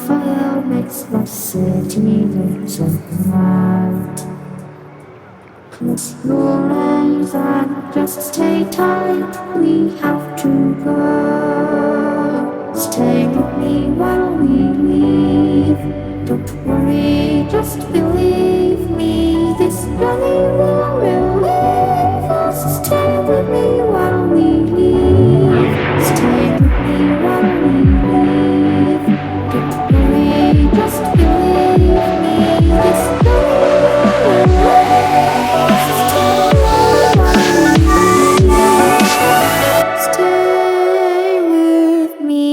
fire makes the city look so bright. Close your eyes and just stay tight. We have to go. Stay with me while we leave. Don't worry, just believe me. This journey will relieve us. Stay with me while we leave. Stay with me while we leave. Don't worry, just believe me. This journey will relieve us. Stay with me.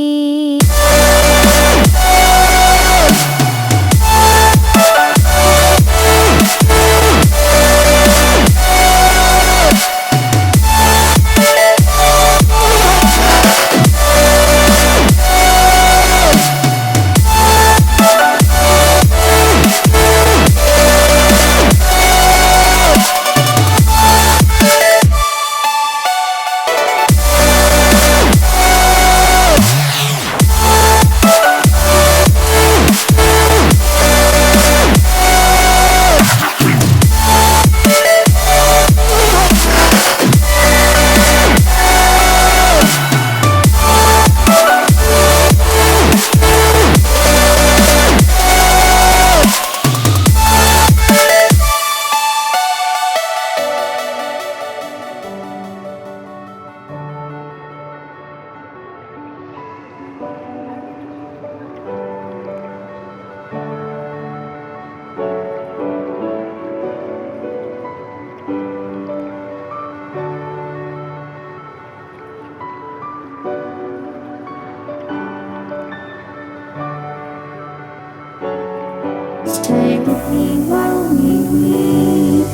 Stay with me while we leave.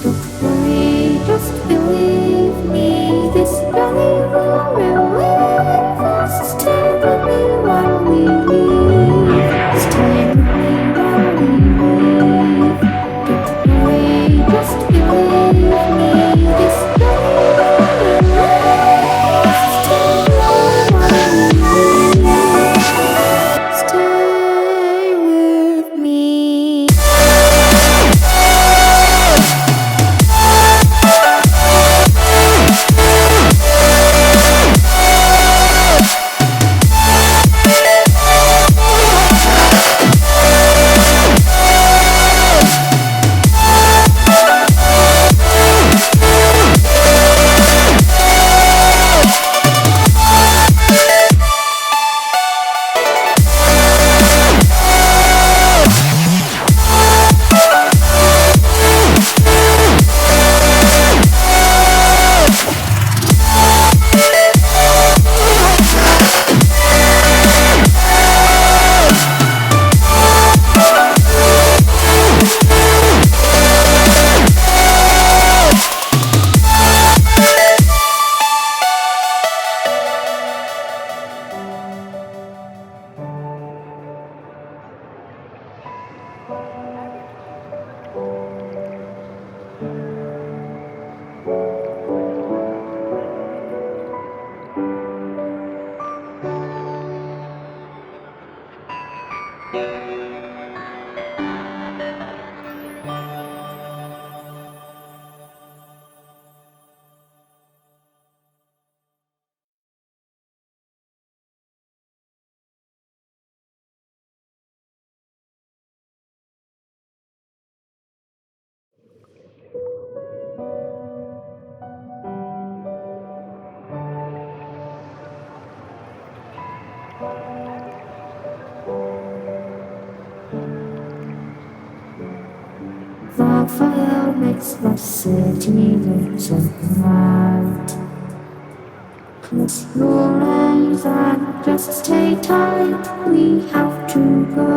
Don't worry, just believe me. This journey will relieve us. Stay with me while we leave. Stay with me while we leave. Don't worry, just believe me. This journey will relieve us. Stay with me while we leave. Stay with me. The fire makes the city look so bright. Close your eyes and just stay tight. We have to go.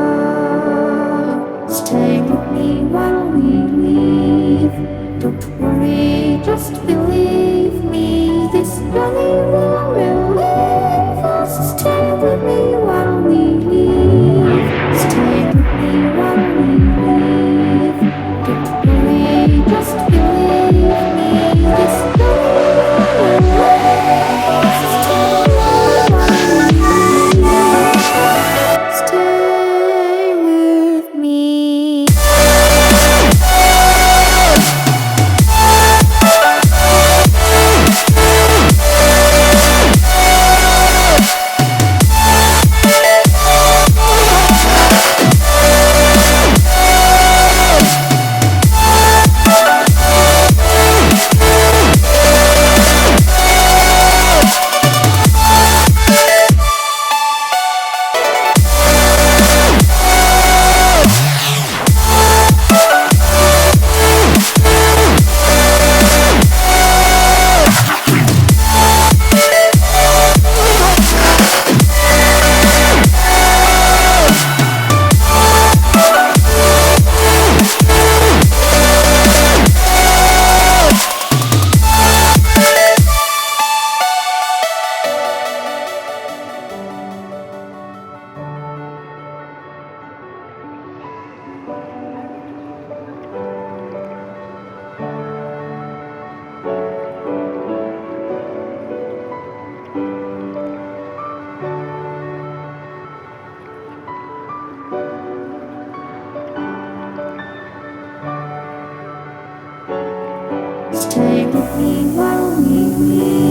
Stay with me while we leave. Don't worry, just believe me. This journey will relieve us. Stay with me while we leave. Stay with me while we leave. Don't worry, just believe me. This journey will relieve us. Stay while we leave. Stay. with me while we read.